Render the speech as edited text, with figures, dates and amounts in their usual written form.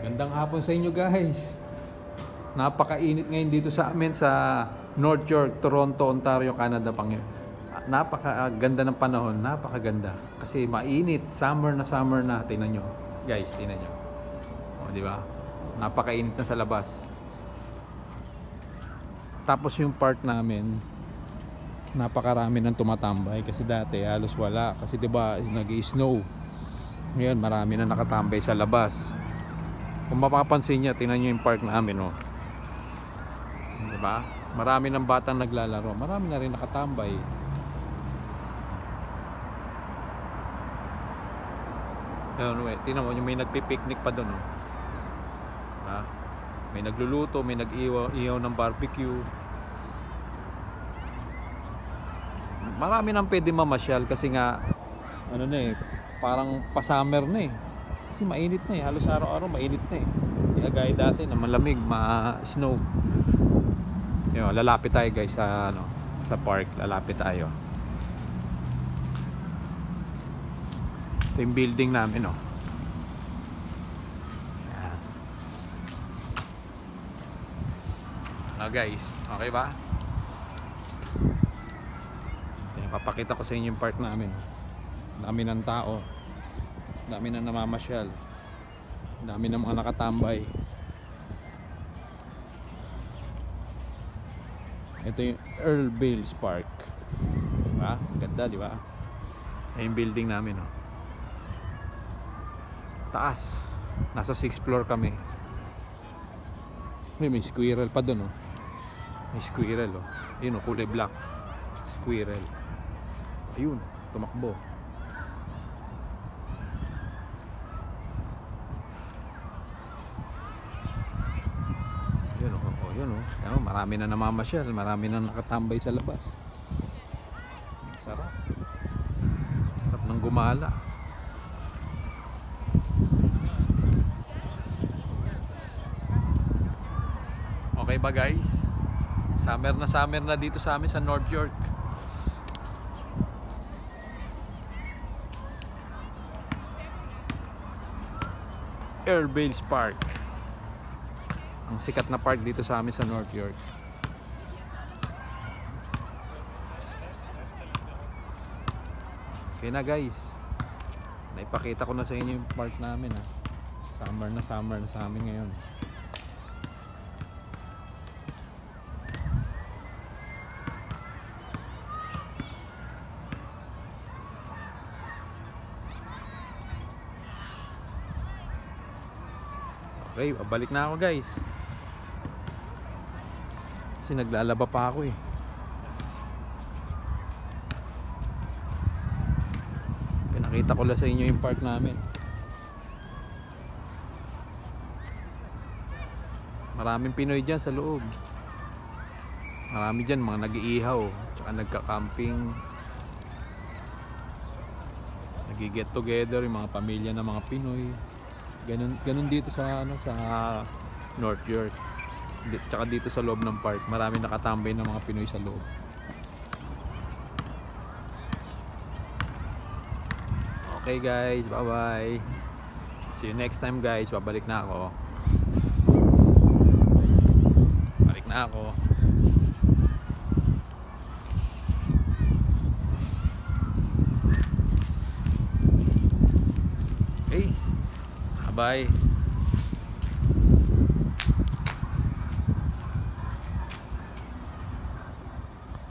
Gandang hapon sa inyo guys. Napakainit ngayon dito sa amin sa North York, Toronto, Ontario, Canada. Napakaganda ng panahon, napakaganda. Kasi mainit, summer na. Tingnan nyo. Guys, tingnan nyo. O, di ba? Napakainit na sa labas. Tapos yung park namin, napakarami nang tumatambay kasi dati halos wala kasi 'di ba nag-i-snow. Ngayon marami na nakatambay sa labas. Kung mapapansin niyo, tingnan niyo yung park namin, oh. 'Di ba? Marami ng batang naglalaro, marami na rin nakatambay. Ayun, tingnan mo, may nagpi-picnic pa doon, oh. Ha? May nagluluto, may nag-ihaw ng barbecue. Marami nang pwede mamasyal kasi nga ano na parang pa-summer na kasi mainit na halos araw-araw mainit na hindi gaya dati na malamig, ma-snow. Yun, lalapit tayo guys sa sa park, lalapit tayo. Ito yung building namin, oh. Yan. Guys, okay ba? Papakita ko sa inyo yung park namin. Dami ng tao, dami na namamasyal, dami ng mga nakatambay. Ito yung Earl Bales Park, diba? Ganda, diba? Ay yung building namin, oh. Taas, nasa 6th floor kami. May squirrel pa dun, oh. May squirrel, oh. Yun, oh, kulay black squirrel. Ayun, tumakbo. Yun, oh, yun, oh. Yan, marami na namamasyal, marami na nakatambay sa labas. Sarap. Sarap ng gumala. Okay ba guys? Summer na dito sa amin sa North York. Earl Bales Park, ang sikat na park dito sa amin sa North York. Okay na guys, naipakita ko na sa inyo yung park namin, ha. Summer na sa amin ngayon. Okay, balik na ako guys. Kasi naglalaba pa ako, eh. Pinakita ko lang sa inyo yung park namin. Maraming Pinoy dyan sa loob. Marami dyan mga nag-iihaw, tsaka nagka-camping, nag-get together yung mga pamilya ng mga Pinoy. Ganun dito sa sa North York. Tsaka dito sa loob ng park, marami nakatambay ng mga Pinoy sa loob. Okay guys, bye bye. See you next time guys. Babalik na ako. Balik na ako. Okay. Bye.